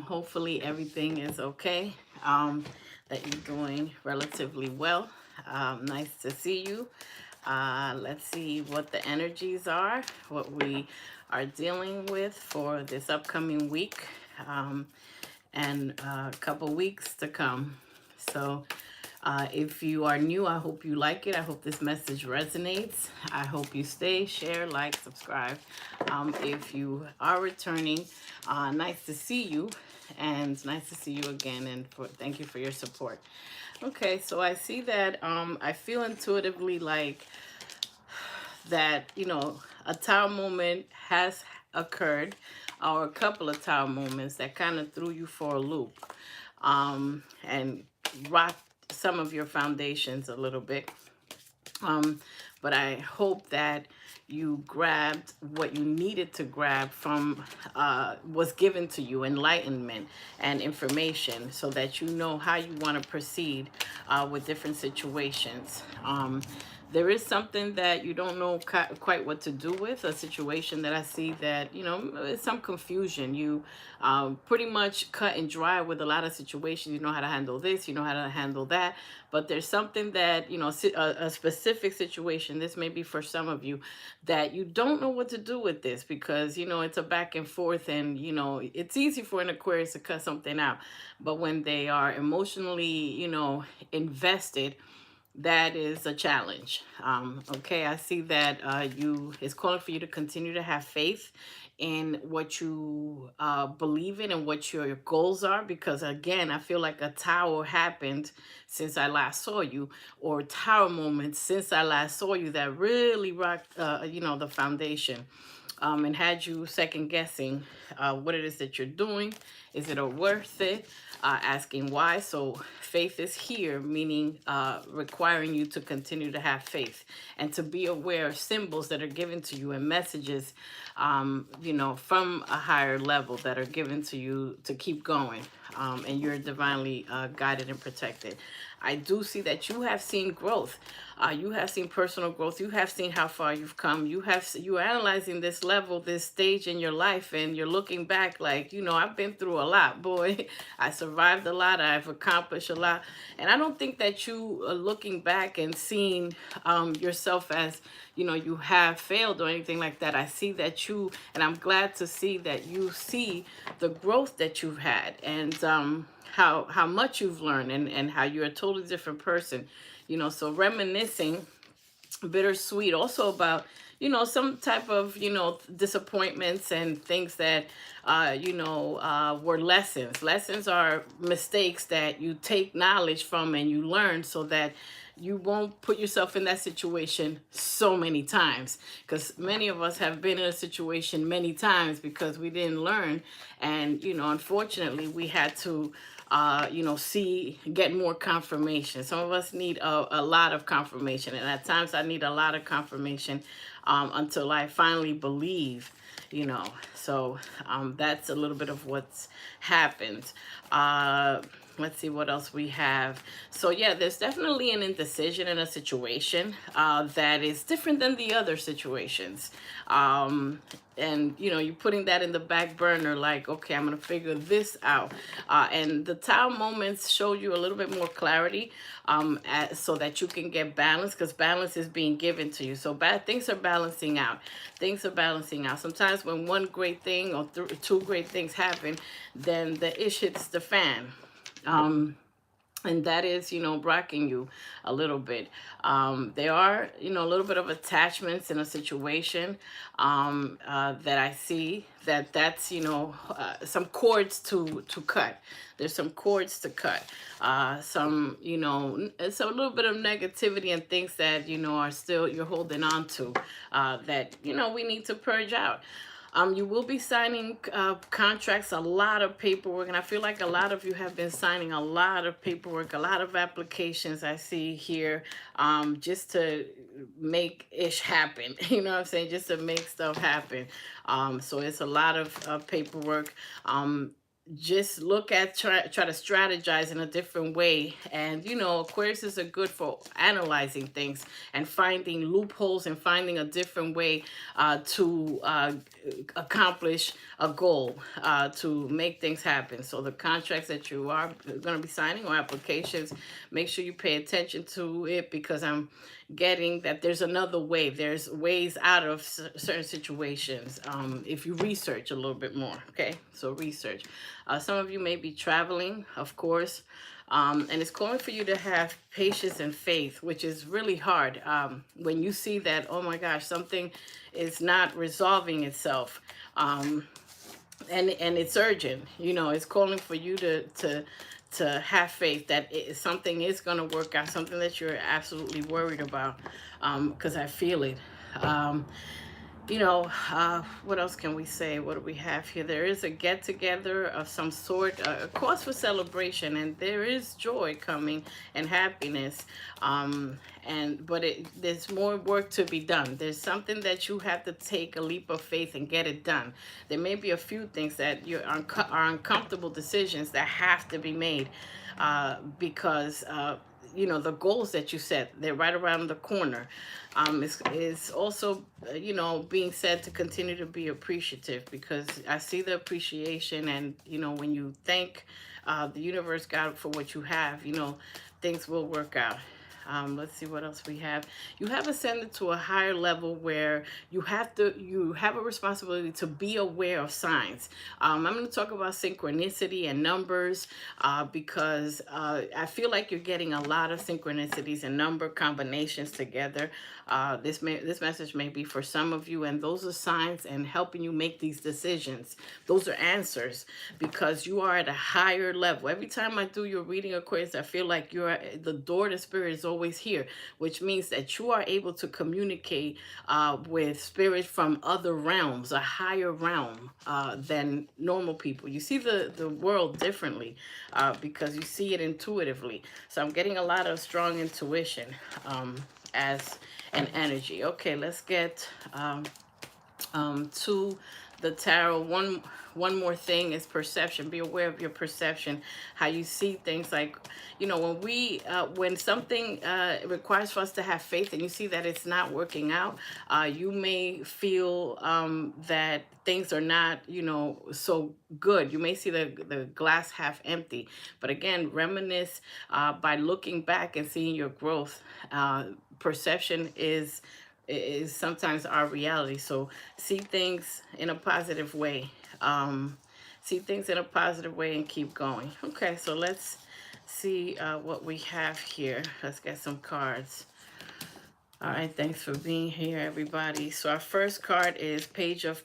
Hopefully everything is okay, that you're doing relatively well. Nice to see you. Let's see what the energies are, what we are dealing with for this upcoming week, and a couple weeks to come. So if you are new, I hope you like it. I hope this message resonates. I hope you stay, share, like, subscribe. If you are returning, nice to see you, and nice to see you again. And thank you for your support. Okay, so I see that I feel intuitively like that, a tower moment has occurred, or a couple of tower moments that kind of threw you for a loop, and rocked some of your foundations a little bit. But I hope that you grabbed what you needed to grab from was given to you, enlightenment and information, so that you know how you want to proceed with different situations. There is something that you don't know quite what to do with, a situation that I see that, it's some confusion. You pretty much cut and dry with a lot of situations. You know how to handle this, you know how to handle that, but there's something that, a specific situation, this may be for some of you, that you don't know what to do with this, because, it's a back and forth, and, it's easy for an Aquarius to cut something out. But when they are emotionally, invested, that is a challenge. Okay, I see that it's calling for you to continue to have faith in what you believe in and what your goals are, because again, I feel like a tower happened since I last saw you, or tower moments since I last saw you that really rocked, the foundation, and had you second guessing what it is that you're doing. Is it worth it? Asking why. So faith is here, meaning requiring you to continue to have faith and to be aware of symbols that are given to you, and messages, from a higher level, that are given to you to keep going. And you're divinely guided and protected. I do see that you have seen growth. You have seen personal growth. You have seen how far you've come. You're analyzing this level, this stage in your life, and you're looking back like, I've been through a lot, boy. I survived a lot. I've accomplished a lot. And I don't think that you are looking back and seeing yourself as, you have failed or anything like that. I see that and I'm glad to see that you see the growth that you've had, and how much you've learned, and how you're a totally different person. So reminiscing, bittersweet, also about, some type of, disappointments and things that were lessons. Lessons are mistakes that you take knowledge from and you learn, so that you won't put yourself in that situation so many times, because many of us have been in a situation many times because we didn't learn. And unfortunately, we had to get more confirmation. Some of us need a lot of confirmation, and at times I need a lot of confirmation until I finally believe. So that's a little bit of what's happened. Let's see what else we have. So yeah, there's definitely an indecision in a situation that is different than the other situations. And you're putting that in the back burner, like, okay, I'm gonna figure this out. And the tower moments show you a little bit more clarity, so that you can get balance, because balance is being given to you. So bad things are balancing out. Things are balancing out. Sometimes when one great thing or two great things happen, then the ish hits the fan. And that is, rocking you a little bit. There are, a little bit of attachments in a situation, that I see, that's, some cords to cut. There's some cords to cut. It's a little bit of negativity and things that, are still, you're holding on to, that, we need to purge out. You will be signing contracts, a lot of paperwork, and I feel like a lot of you have been signing a lot of paperwork, a lot of applications I see here, just to make ish happen. You know what I'm saying? Just to make stuff happen. So it's a lot of paperwork. just look at try to strategize in a different way. And you know, Aquariuses are good for analyzing things and finding loopholes and finding a different way to accomplish a goal, to make things happen. So the contracts that you are going to be signing or applications, make sure you pay attention to it, because I'm getting that there's another way. There's ways out of certain situations, if you research a little bit more. Okay, so research. Some of you may be traveling, of course, and it's calling for you to have patience and faith, which is really hard when you see that, oh my gosh, something is not resolving itself. And it's urgent. You know, it's calling for you to have faith that something is going to work out, something that you're absolutely worried about, because I feel it. You know, what else can we say? What do we have here? There is a get together of some sort, a cause for celebration, and there is joy coming and happiness. But there's more work to be done. There's something that you have to take a leap of faith and get it done. There may be a few things that are uncomfortable decisions that have to be made, because you know, the goals that you set, they're right around the corner. It's also, you know, being said to continue to be appreciative, because I see the appreciation. And, you know, when you thank the universe, God, for what you have, you know, things will work out. Let's see what else we have. You have ascended to a higher level where you have a responsibility to be aware of signs. I'm going to talk about synchronicity and numbers, because I feel like you're getting a lot of synchronicities and number combinations together. This message may be for some of you, and those are signs and helping you make these decisions. Those are answers, because you are at a higher level. Every time I do your reading, Aquarius, I feel like the door to spirit is always here, which means that you are able to communicate with spirit from other realms, a higher realm than normal people. You see the world differently, because you see it intuitively. So I'm getting a lot of strong intuition as an energy. Okay, let's get to the tarot. One more thing is perception. Be aware of your perception, how you see things. Like, you know, when something requires for us to have faith, and you see that it's not working out, you may feel that things are not, you know, so good. You may see the glass half empty. But again, reminisce by looking back and seeing your growth. Perception is sometimes our reality. So see things in a positive way. See things in a positive way and keep going. Okay, so let's see what we have here. Let's get some cards. All right, thanks for being here, everybody. So our first card is Page of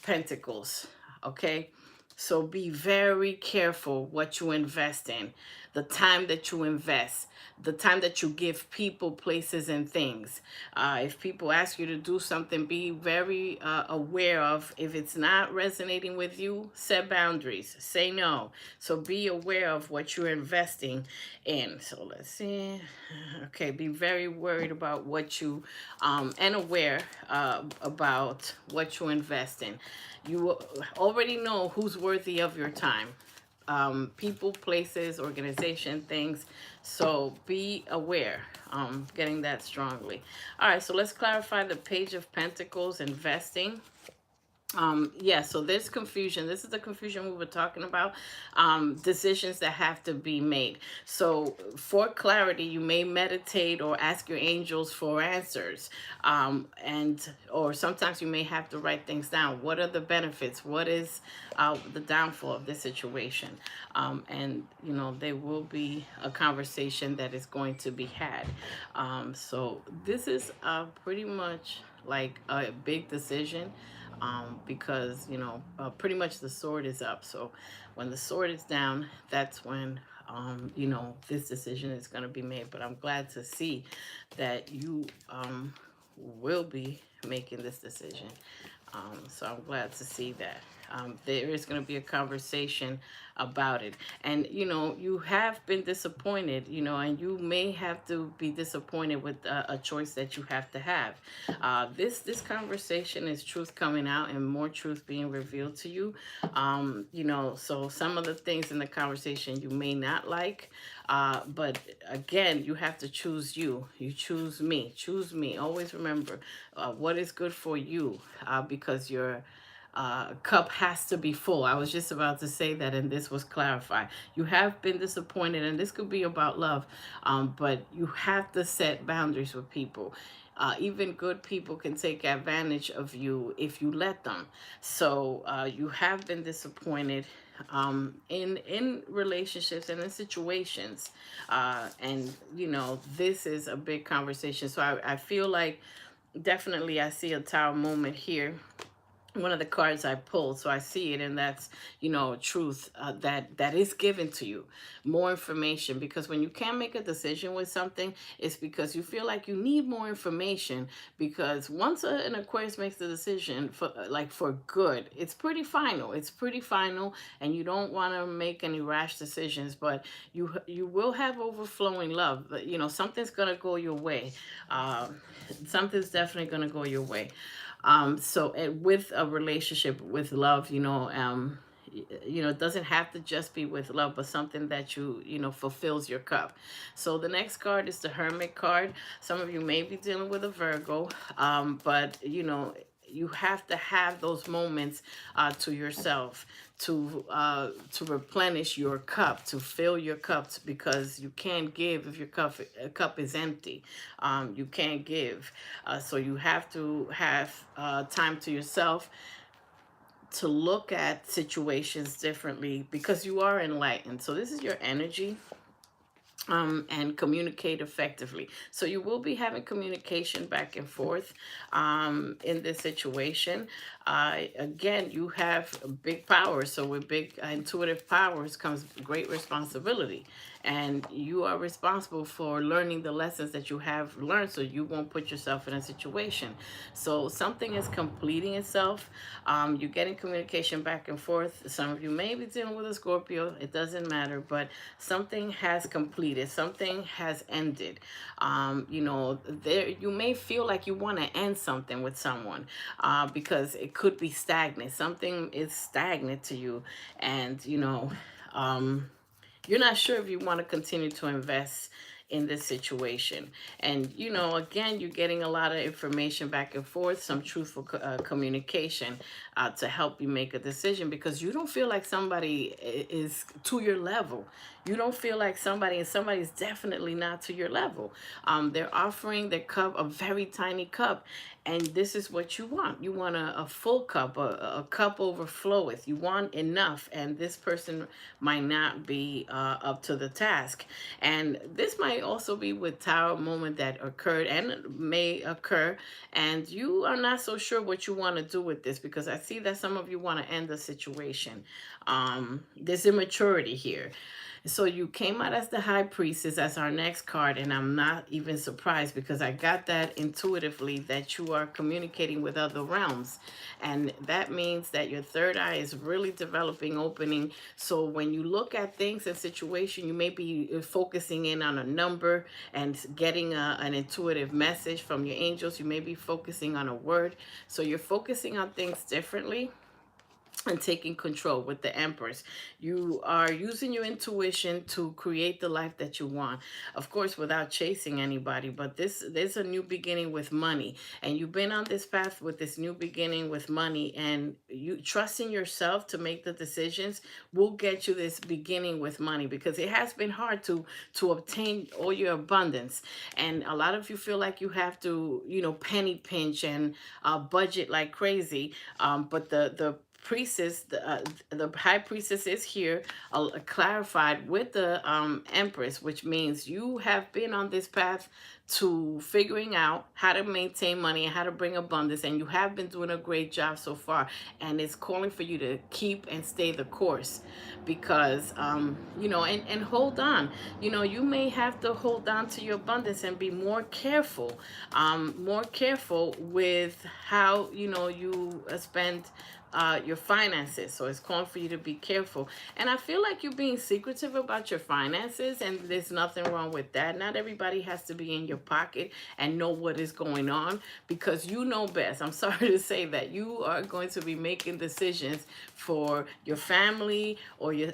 Pentacles. Okay, so be very careful what you invest in, the time that you invest, the time that you give people, places, and things. If people ask you to do something, be very aware of, if it's not resonating with you, set boundaries, say no. So be aware of what you're investing in. So let's see. Okay, be very worried about what you, and aware about what you invest in. You already know who's worthy of your time. People, places, organization, things. So be aware. Getting that strongly. All right, so let's clarify the Page of Pentacles, investing. Yeah, so there's confusion. This is the confusion we were talking about. Decisions that have to be made. So for clarity, you may meditate or ask your angels for answers. Or sometimes you may have to write things down. What are the benefits? What is the downfall of this situation? And, you know, there will be a conversation that is going to be had. So this is pretty much like a big decision. Because, you know, pretty much the sword is up. So when the sword is down, that's when, you know, this decision is going to be made. But I'm glad to see that you will be making this decision. So I'm glad to see that. There is going to be a conversation about it. And, you have been disappointed, and you may have to be disappointed with a choice that you have to have. This conversation is truth coming out and more truth being revealed to you. So some of the things in the conversation you may not like, but again, you have to choose you. You choose me. Choose me. Always remember what is good for you, because your cup has to be full. I was just about to say that, and this was clarified. You have been disappointed, and this could be about love, but you have to set boundaries with people. Even good people can take advantage of you if you let them. So you have been disappointed in relationships and in situations, and this is a big conversation. So I feel like definitely I see a tower moment here, one of the cards I pulled, so I see it, and that's truth, that is given to you, more information. Because when you can't make a decision with something, it's because you feel like you need more information. Because once an Aquarius makes the decision for good, it's pretty final. It's pretty final, and you don't want to make any rash decisions. But you will have overflowing love. Something's gonna go your way. Something's definitely gonna go your way. So with a relationship, with love, it doesn't have to just be with love, but something that fulfills your cup. So the next card is the Hermit card. Some of you may be dealing with a Virgo, but you have to have those moments to yourself, to replenish your cup, to fill your cups, because you can't give if your cup is empty. You can't give, so you have to have time to yourself, to look at situations differently, because you are enlightened. So this is your energy, and communicate effectively. So you will be having communication back and forth in this situation. Again, you have big powers. So with big intuitive powers comes great responsibility. And you are responsible for learning the lessons that you have learned, so you won't put yourself in a situation. So something is completing itself. You're getting communication back and forth. Some of you may be dealing with a Scorpio. It doesn't matter, but something has completed. Something has ended. There you may feel like you want to end something with someone, because it could be stagnant. Something is stagnant to you, and you're not sure if you want to continue to invest in this situation. And again, you're getting a lot of information back and forth, some truthful communication, to help you make a decision, because you don't feel like somebody is to your level. You don't feel like somebody's definitely not to your level. They're offering their cup, a very tiny cup, and this is what you want. You want a full cup, a cup overfloweth. You want enough, and this person might not be up to the task. And this might also be with tower moment that occurred and may occur, and you are not so sure what you want to do with this, because I see that some of you want to end the situation. There's immaturity here. So you came out as the High Priestess as our next card, and I'm not even surprised, because I got that intuitively, that you are communicating with other realms. And that means that your third eye is really developing, opening. So when you look at things and situation, you may be focusing in on a number and getting an intuitive message from your angels. You may be focusing on a word. So you're focusing on things differently and taking control with the Empress. You are using your intuition to create the life that you want, of course, without chasing anybody. But there's a new beginning with money, and you've been on this path with this new beginning with money, and you trusting yourself to make the decisions will get you this beginning with money, because it has been hard to obtain all your abundance. And a lot of you feel like you have to penny pinch and budget like crazy. But the priestess, the High Priestess is here, clarified with the Empress, which means you have been on this path to figuring out how to maintain money and how to bring abundance, and you have been doing a great job so far. And it's calling for you to keep and stay the course, because and hold on. You may have to hold on to your abundance and be more careful with how you spend your finances. So it's calling for you to be careful. And I feel like you're being secretive about your finances, and there's nothing wrong with that. Not everybody has to be in your pocket and know what is going on, because you know best. I'm sorry to say that you are going to be making decisions for your family or your,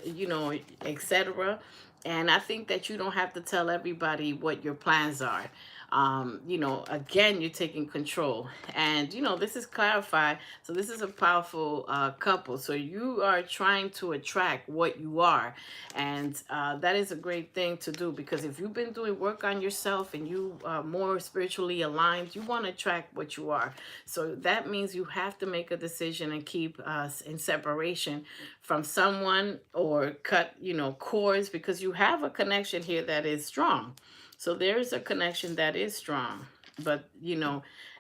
etc. And I think that you don't have to tell everybody what your plans are. Again, you're taking control. And, this is clarified. So this is a powerful couple. So you are trying to attract what you are. And that is a great thing to do, because if you've been doing work on yourself and you are more spiritually aligned, you want to attract what you are. So that means you have to make a decision and keep us in separation from someone, or cut, cords, because you have a connection here that is strong. So there's a connection that is strong, but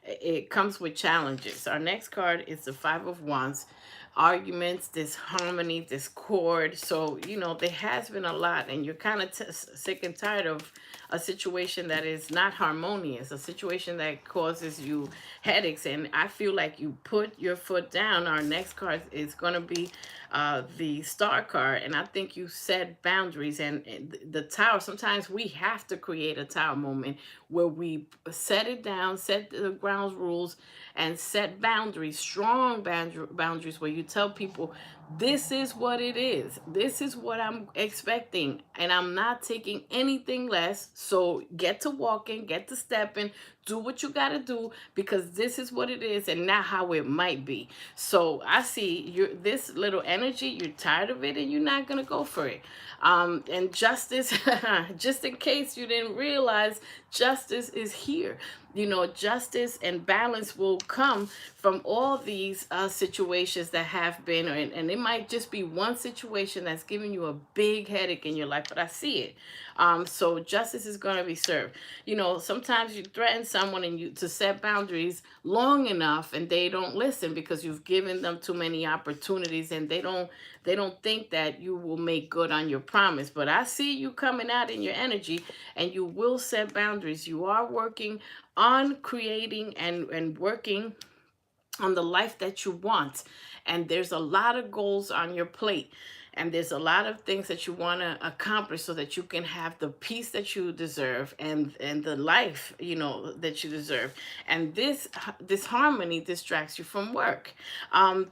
it comes with challenges. Our next card is the Five of Wands. Arguments, disharmony, discord. So, there has been a lot, and you're kind of sick and tired of a situation that is not harmonious, a situation that causes you headaches. And I feel like you put your foot down. Our next card is going to be the Star card, and I think you set boundaries. And the Tower, sometimes we have to create a Tower moment where we set it down, set the ground rules, and set boundaries, strong boundaries, where you tell people, this is what it is. This is what I'm expecting, and I'm not taking anything less. So get to walking, get to stepping, do what you got to do, because this is what it is and not how it might be. So I see this little energy, you're tired of it, and you're not going to go for it. And justice, just in case you didn't realize, justice is here. Justice and balance will come from all these situations that have been, and it might just be one situation that's giving you a big headache in your life, but I see it. So justice is going to be served. Sometimes you threaten someone and you to set boundaries long enough, and they don't listen because you've given them too many opportunities, and they don't think that you will make good on your promise. But I see you coming out in your energy, and you will set boundaries. You are working on creating and working on the life that you want. And there's a lot of goals on your plate. And there's a lot of things that you want to accomplish so that you can have the peace that you deserve, and the life, that you deserve. And this harmony distracts you from work.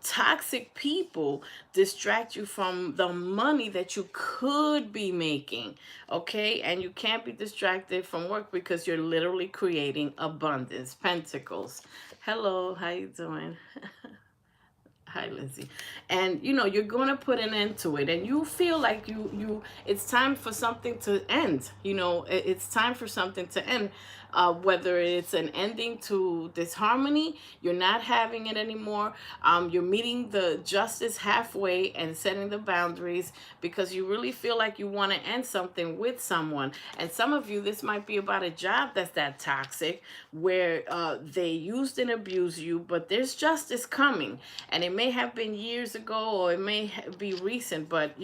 Toxic people distract you from the money that you could be making. Okay? And you can't be distracted from work, because you're literally creating abundance. Pentacles. Hello, how you doing? Hi, Lindsay. And you're going to put an end to it, and you feel like it's time for something to end. It's time for something to end. Whether it's an ending to this harmony, you're not having it anymore. You're meeting the justice halfway and setting the boundaries, because you really feel like you want to end something with someone. And some of you, this might be about a job that's that toxic, where they used and abused you, but there's justice coming. And it may have been years ago, or it may be recent, but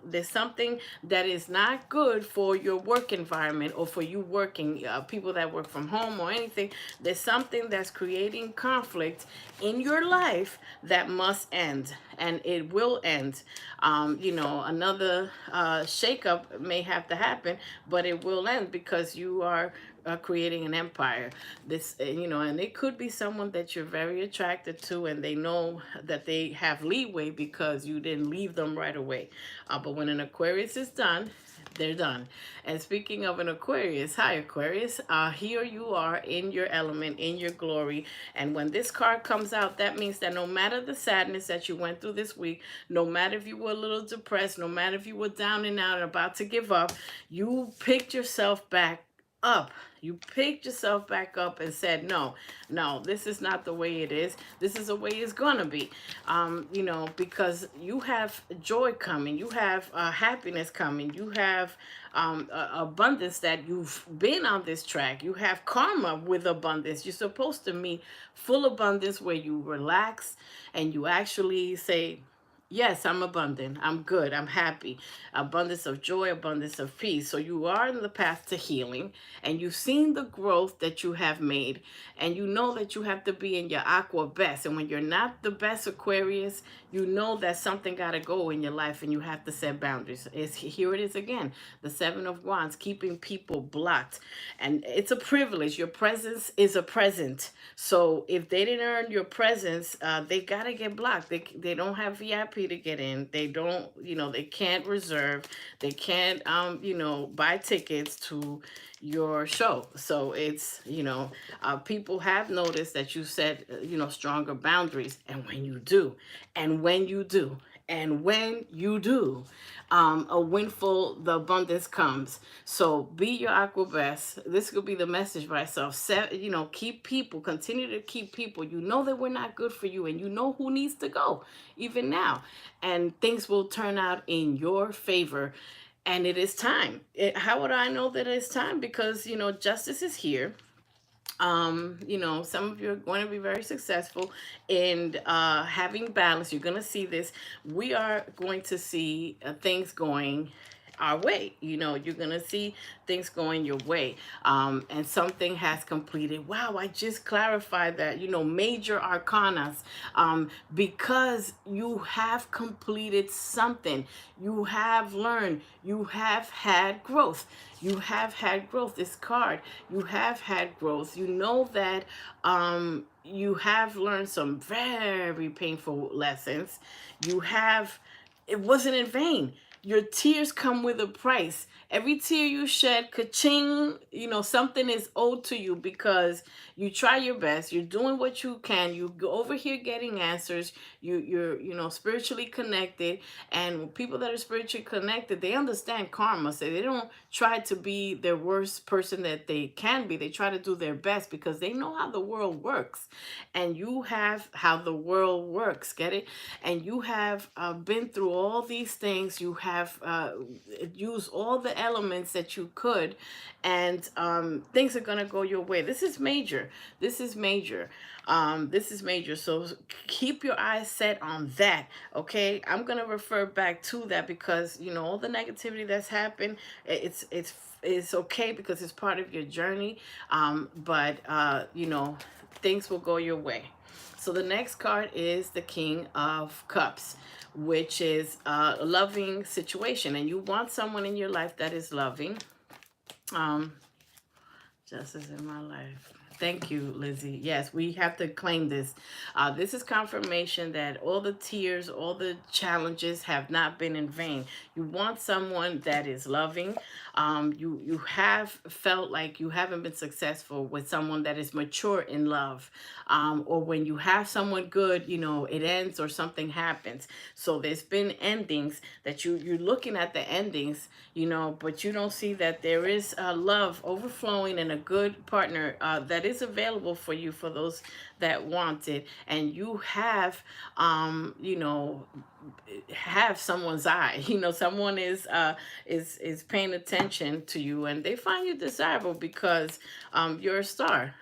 there's something that is not good for your work environment, or for you working, people that work from home or anything. There's something that's creating conflict in your life that must end, and it will end. Another shakeup may have to happen, but it will end, because you are creating an empire. And it could be someone that you're very attracted to, and they know that they have leeway because you didn't leave them right away. But when an Aquarius is done, they're done. And speaking of an Aquarius, hi Aquarius, here you are in your element, in your glory. And when this card comes out, that means that no matter the sadness that you went through this week, no matter if you were a little depressed, no matter if you were down and out and about to give up, you picked yourself back up. You picked yourself back up and said, no, this is not the way it is. This is the way it's going to be. Because you have joy coming. You have happiness coming. You have abundance, that you've been on this track. You have karma with abundance. You're supposed to meet full abundance, where you relax and you actually say, Yes, I'm abundant. I'm good. I'm happy. Abundance of joy, abundance of peace. So you are in the path to healing, and you've seen the growth that you have made, and you know that you have to be in your aqua best. And when you're not the best Aquarius, you know that something got to go in your life, and you have to set boundaries. Here it is again, the Seven of Wands, keeping people blocked. And it's a privilege. Your presence is a present. So if they didn't earn your presence, they got to get blocked. They don't have VIP to get in. They don't, they can't reserve. They can't, buy tickets to your show. So it's, people have noticed that you set, stronger boundaries. And when you do, and when you do, and when you do, a windfall, the abundance comes. So be your aqua best. This could be the message by itself. Keep people, continue to keep people. You know that we're not good for you, and you know who needs to go, even now. And things will turn out in your favor. And it is time. How would I know that it's time? Because, justice is here. Some of you are going to be very successful in having balance. You're going to see this. We are going to see things going our way. You're going to see things going your way. And something has completed. Wow, I just clarified that, major arcanas, because you have completed something. You have learned. You have had growth. You have had growth. This card, you have had growth. You know that you have learned some very painful lessons. It wasn't in vain. Your tears come with a price. Every tear you shed, ka-ching, something is owed to you because you try your best. You're doing what you can. You go over here getting answers. You're spiritually connected. And people that are spiritually connected, they understand karma. So they don't try to be their worst person that they can be. They try to do their best because they know how the world works. And you have how the world works. Get it? And you have been through all these things. You have used all the elements that you could, and things are going to go your way. This is major. This is major. This is major. So keep your eyes set on that. Okay, I'm going to refer back to that because all the negativity that's happened, it's okay because it's part of your journey. But things will go your way. So the next card is the King of Cups, which is a loving situation. And you want someone in your life that is loving. Justice in my life. Thank you, Lizzie. Yes, we have to claim this. This is confirmation that all the tears, all the challenges have not been in vain. You want someone that is loving. You have felt like you haven't been successful with someone that is mature in love. Or when you have someone good, it ends or something happens. So there's been endings that you're looking at the endings, but you don't see that there is love overflowing and a good partner that is available for you, for those that want it. And you have have someone's eye. Someone is paying attention to you, and they find you desirable because you're a star.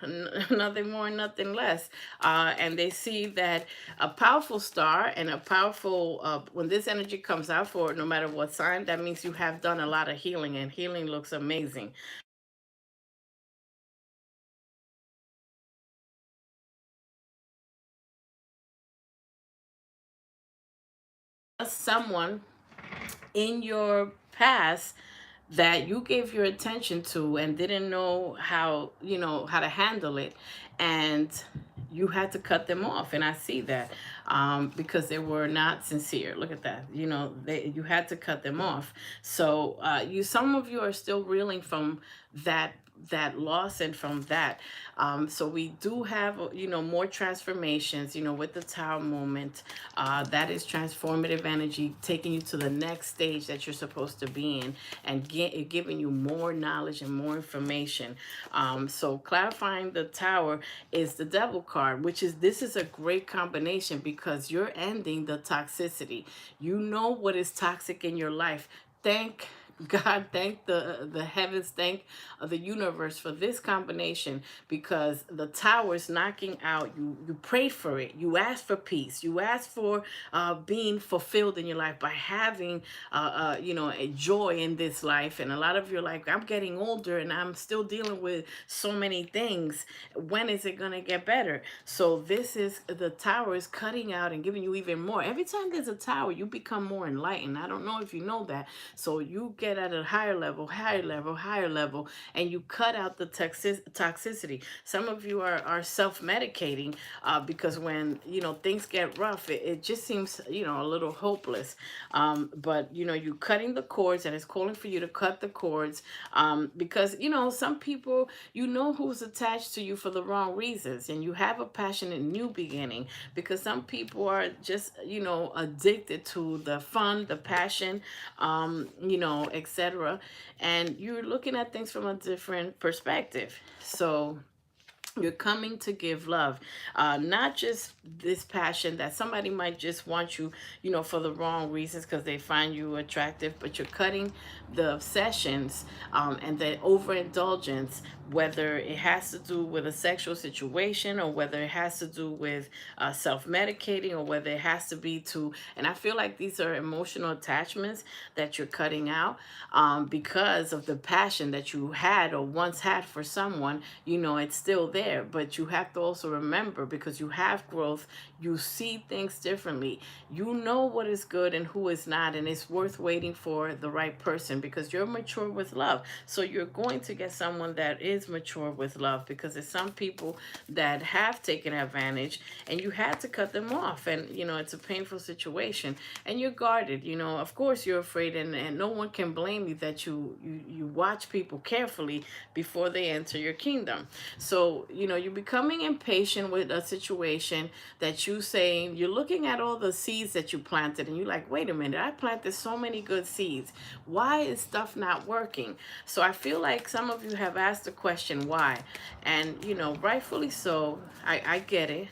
Nothing more, nothing less. And they see that a powerful star and a powerful when this energy comes out for no matter what sign, that means you have done a lot of healing, and healing looks amazing. Someone in your past that you gave your attention to and didn't know how to handle it, and you had to cut them off. And I see that because they were not sincere. Look at that. You had to cut them off. So some of you are still reeling from that loss and from that. So we do have more transformations with the Tower moment. That is transformative energy, taking you to the next stage that you're supposed to be in, and giving you more knowledge and more information. So clarifying the Tower is the Devil card, this is a great combination because you're ending the toxicity. You know what is toxic in your life. Thank God, thank the heavens, thank the universe for this combination, because the tower is knocking out. You pray for it. You ask for peace. You ask for being fulfilled in your life by having a joy in this life. And a lot of you are like, I'm getting older and I'm still dealing with so many things. When is it gonna get better? So this is the tower is cutting out and giving you even more. Every time there's a tower, you become more enlightened. I don't know if you know that. So you get at a higher level, higher level, higher level, and you cut out the toxicity. Some of you are self-medicating because when things get rough, it just seems a little hopeless. But you cutting the cords, and it's calling for you to cut the cords, because some people, who's attached to you for the wrong reasons, and you have a passionate new beginning, because some people are just addicted to the fun, the passion, etc. And you're looking at things from a different perspective. So you're coming to give love, not just this passion that somebody might just want you, for the wrong reasons because they find you attractive, but you're cutting the obsessions, and the overindulgence, whether it has to do with a sexual situation, or whether it has to do with self-medicating, or whether it has to be to, and I feel like these are emotional attachments that you're cutting out, because of the passion that you had or once had for someone. It's still there, but you have to also remember, because you have growth, you see things differently. You know what is good and who is not, and it's worth waiting for the right person, because you're mature with love. So you're going to get someone that is mature with love, because there's some people that have taken advantage and you had to cut them off, and it's a painful situation, and you're guarded. Of course you're afraid, and no one can blame you that you watch people carefully before they enter your kingdom. So you're becoming impatient with a situation that you're looking at all the seeds that you planted, and you're like, wait a minute, I planted so many good seeds. Why is stuff not working? So I feel like some of you have asked the question why, and rightfully so. I get it.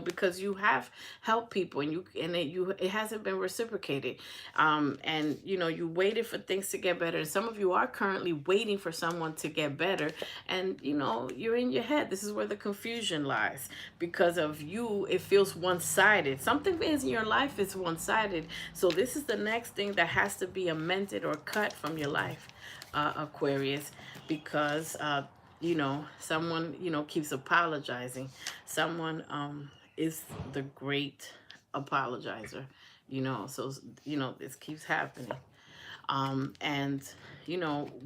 Because you have helped people, and it hasn't been reciprocated, and you waited for things to get better, and some of you are currently waiting for someone to get better, and you're in your head. This is where the confusion lies, because of you. It feels one-sided. Something is in your life is one-sided. So this is the next thing that has to be amended or cut from your life, Aquarius, because someone keeps apologizing. Someone is the great apologizer. So this keeps happening. And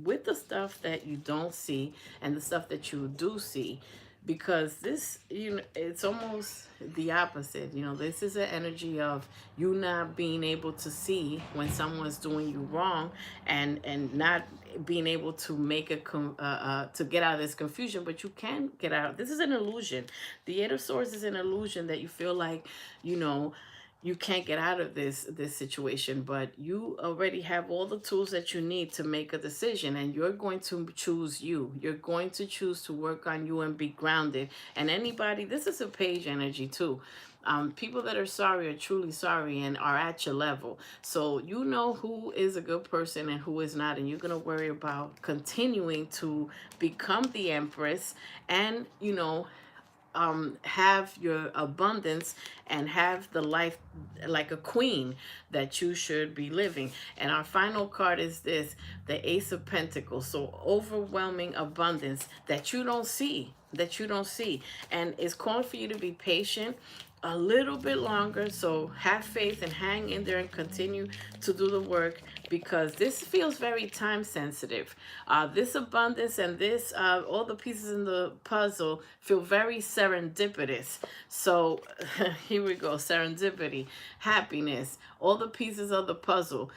with the stuff that you don't see and the stuff that you do see, because this, it's almost the opposite. This is an energy of you not being able to see when someone's doing you wrong, and not being able to make to get out of this confusion. But you can get out. This is an illusion. The Eight of Swords is an illusion that you feel like you can't get out of this situation, but you already have all the tools that you need to make a decision, and you're going to choose you. You're going to choose to work on you and be grounded. And anybody, this is a page energy too. People that are sorry are truly sorry and are at your level. So you know who is a good person and who is not, and you're going to worry about continuing to become the Empress, and have your abundance and have the life like a queen that you should be living. And our final card is this, the Ace of Pentacles. So overwhelming abundance that you don't see, and it's calling for you to be patient a little bit longer. So have faith and hang in there and continue to do the work, because this feels very time sensitive. This abundance and this all the pieces in the puzzle feel very serendipitous. So here we go, serendipity, happiness, all the pieces of the puzzle.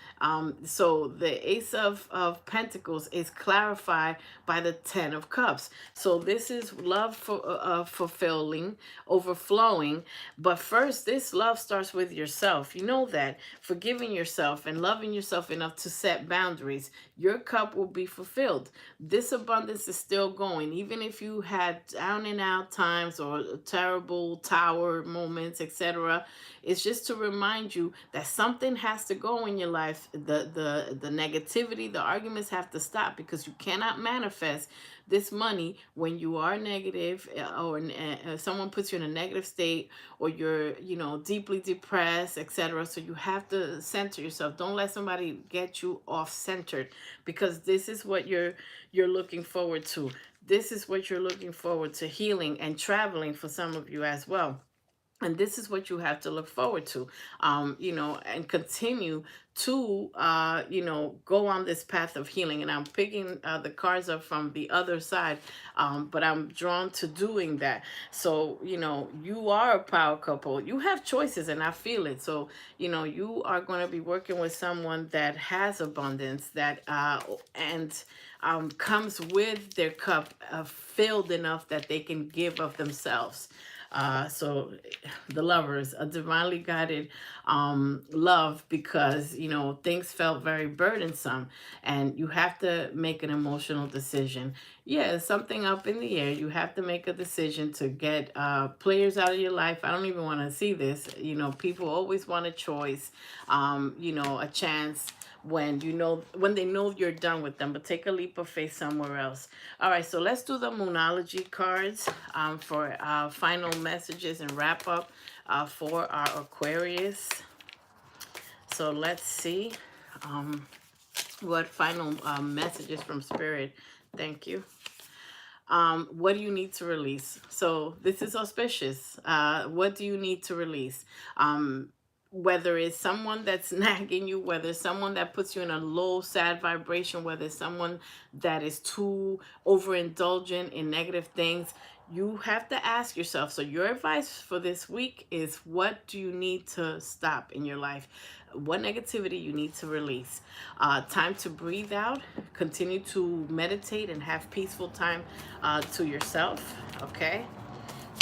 So the Ace of Pentacles is clarified by the Ten of Cups. So this is love for fulfilling, overflowing. But first, this love starts with yourself. You know that. Forgiving yourself and loving yourself enough to set boundaries, your cup will be fulfilled. This abundance is still going. Even if you had down and out times or terrible tower moments, etc., It's just to remind you that something has to go in your life. The negativity, the arguments have to stop, because you cannot manifest this money when you are negative, or someone puts you in a negative state, or you're, deeply depressed, etc. So you have to center yourself. Don't let somebody get you off centered, because this is what you're looking forward to. This is what you're looking forward to, healing and traveling for some of you as well. And this is what you have to look forward to, and continue to, go on this path of healing. And I'm picking the cards up from the other side, but I'm drawn to doing that. So, you are a power couple. You have choices, and I feel it. So, you are going to be working with someone that has abundance, that, and comes with their cup filled enough that they can give of themselves. So the lovers, a divinely guided love, because things felt very burdensome, and you have to make an emotional decision. Yeah, something up in the air. You have to make a decision to get players out of your life. I don't even want to see this. People always want a choice, a chance, when they know you're done with them. But take a leap of faith somewhere else. All right, so let's do the Moonology cards for final messages and wrap up for our Aquarius. So let's see what final messages from Spirit. Thank you. What do you need to release? So this is auspicious. What do you need to release? Whether it's someone that's nagging you, whether it's someone that puts you in a low, sad vibration, whether it's someone that is too overindulgent in negative things, you have to ask yourself. So your advice for this week is, what do you need to stop in your life? What negativity you need to release? Time to breathe out. Continue to meditate and have peaceful time to yourself. Okay.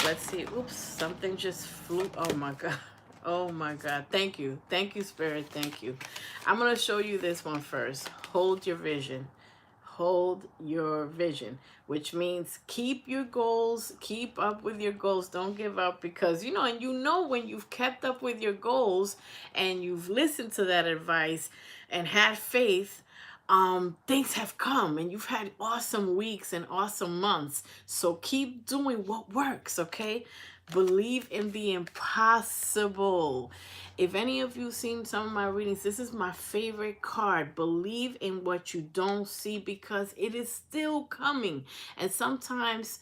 Let's see. Oops, something just flew. Oh my God. Oh my God. Thank you. Thank you, Spirit. Thank you. I'm going to show you this one first. Hold your vision. Hold your vision, which means keep your goals, keep up with your goals. Don't give up, because, and when you've kept up with your goals and you've listened to that advice and had faith, things have come, and you've had awesome weeks and awesome months. So keep doing what works, okay? Believe in the impossible. If any of you seen some of my readings, this is my favorite card. Believe in what you don't see, because it is still coming. And sometimes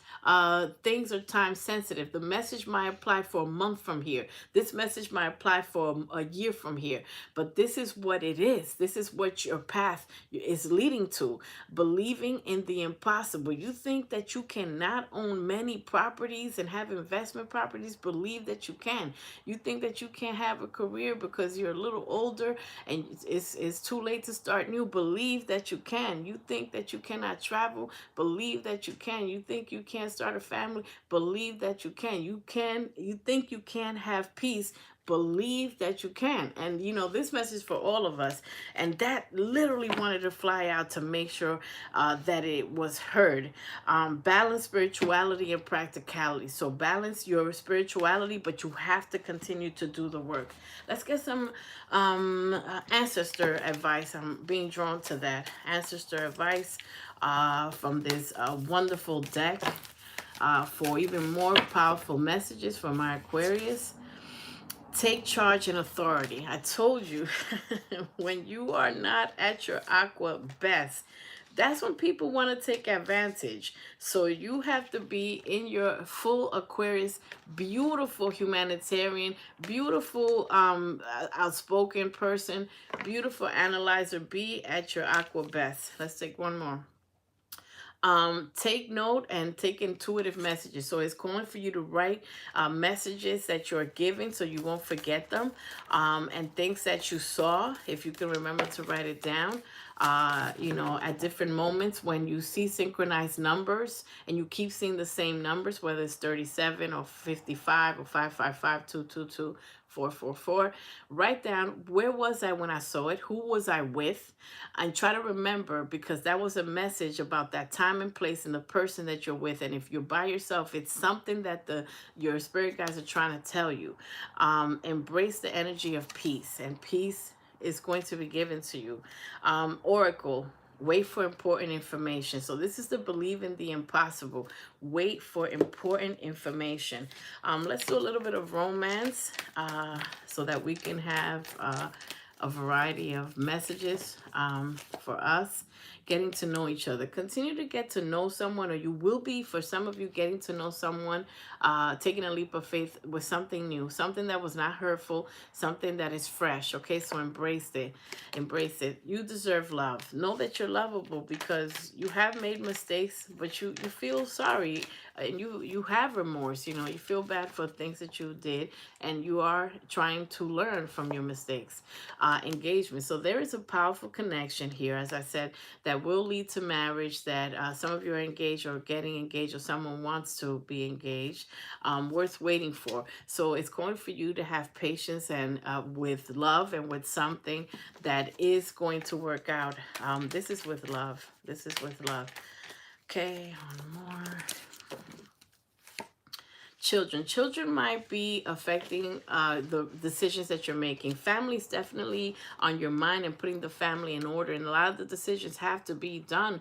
things are time sensitive. The message might apply for a month from here. This message might apply for a year from here. But this is what it is. This is what your path is leading to. Believing in the impossible. You think that you cannot own many properties and have investment properties? Believe that you can. You think that you can't have a career because you're a little older and it's too late to start new? Believe that you can. You think that you cannot travel? Believe that you can. You think you can't start a family? Believe that you can. You think you can have peace? Believe that you can. And this message for all of us, and that literally wanted to fly out to make sure that it was heard. Balance spirituality and practicality. So balance your spirituality, but you have to continue to do the work. Let's get some ancestor advice. I'm being drawn to that ancestor advice from this wonderful deck for even more powerful messages for my Aquarius. Take charge and authority. I told you, when you are not at your aqua best, that's when people want to take advantage. So you have to be in your full Aquarius, beautiful humanitarian, beautiful outspoken person, beautiful analyzer. Be at your aqua best. Let's take one more. Take note and take intuitive messages. So it's calling for you to write messages that you're giving so you won't forget them, and things that you saw, if you can remember to write it down. At different moments when you see synchronized numbers and you keep seeing the same numbers, whether it's 37 or 55 or 555, 222, 444. Write down, where was I when I saw it? Who was I with? And try to remember, because that was a message about that time and place and the person that you're with. And if you're by yourself, it's something that your spirit guides are trying to tell you. Embrace the energy of peace, and peace is going to be given to you. Oracle, wait for important information. So this is the believe in the impossible. Wait for important information. Let's do a little bit of romance so that we can have a variety of messages for us. Getting to know each other. Continue to get to know someone, or you will be, for some of you, getting to know someone, taking a leap of faith with something new, something that was not hurtful, something that is fresh. Okay, so embrace it. Embrace it. You deserve love. Know that you're lovable, because you have made mistakes, but you feel sorry, and you have remorse. You feel bad for things that you did, and you are trying to learn from your mistakes. Engagement. So there is a powerful connection here, as I said, that will lead to marriage, that some of you are engaged or getting engaged, or someone wants to be engaged, worth waiting for. So it's going for you to have patience and with love, and with something that is going to work out. This is with love. This is with love. Okay, one more. Children might be affecting the decisions that you're making. Family's definitely on your mind, and putting the family in order, and a lot of the decisions have to be done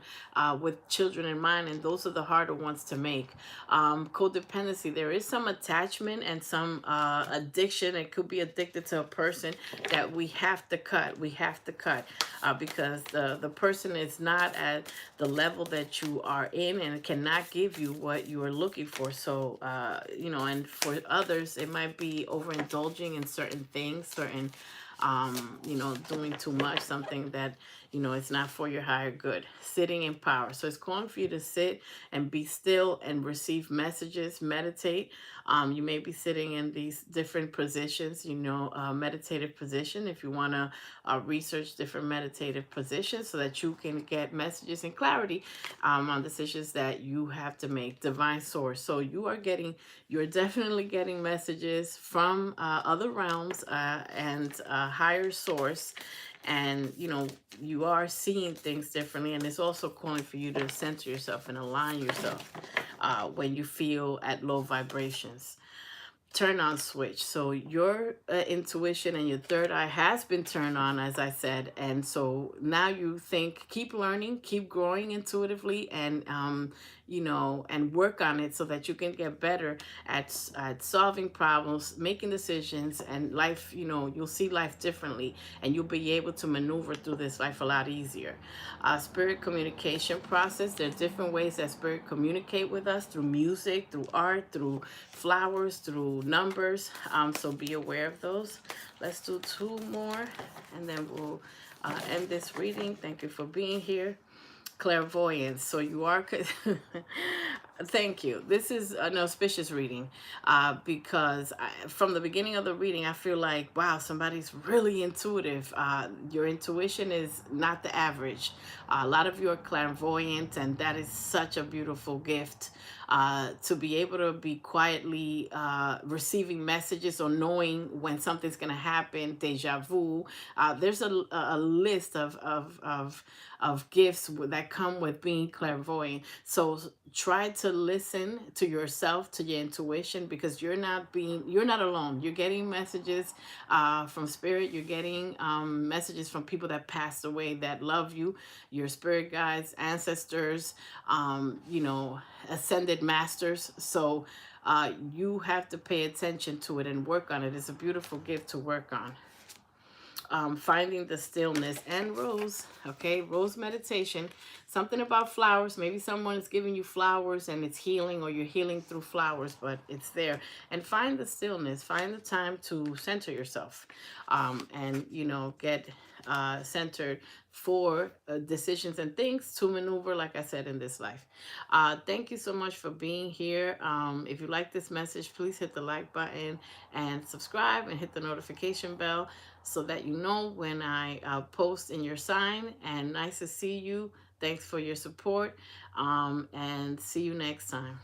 with children in mind, and those are the harder ones to make. Codependency, there is some attachment and some addiction. It could be addicted to a person that we have to cut. We have to cut because the person is not at the level that you are in, and cannot give you what you are looking for. So and for others, it might be overindulging in certain things, certain, doing too much, something that, it's not for your higher good. Sitting in power. So it's calling for you to sit and be still and receive messages, meditate. You may be sitting in these different positions, meditative position, if you want to research different meditative positions, so that you can get messages and clarity on decisions that you have to make. Divine source. So you're definitely getting messages from other realms and higher source. And you are seeing things differently, and it's also calling for you to center yourself and align yourself when you feel at low vibrations. Turn on switch. So your intuition and your third eye has been turned on, as I said, and so now you think, keep learning, keep growing intuitively, and and work on it, so that you can get better at solving problems, making decisions, and life. You'll see life differently, and you'll be able to maneuver through this life a lot easier. Spirit communication process. There are different ways that spirit communicate with us, through music, through art, through flowers, through numbers. So be aware of those. Let's do two more, and then we'll end this reading. Thank you for being here. Clairvoyance. So you are thank you. This is an auspicious reading because from the beginning of the reading, I feel like, wow, somebody's really intuitive. Your intuition is not the average. A lot of you are clairvoyant, and that is such a beautiful gift. To be able to be quietly receiving messages, or knowing when something's going to happen, deja vu. There's a list of gifts that come with being clairvoyant. So try to listen to yourself, to your intuition, because you're not alone. You're getting messages from spirit. You're getting messages from people that passed away, that love you, your spirit guides, ancestors, ascended masters. So you have to pay attention to it and work on it. It's a beautiful gift to work on. Finding the stillness, and rose. Okay, rose meditation. Something about flowers. Maybe someone is giving you flowers and it's healing, or you're healing through flowers, but it's there. And find the stillness. Find the time to center yourself, and get centered for decisions and things to maneuver, like I said, in this life. Thank you so much for being here. If you like this message, please hit the like button and subscribe, and hit the notification bell, so that you know when I post in your sign. And nice to see you. Thanks for your support, and see you next time.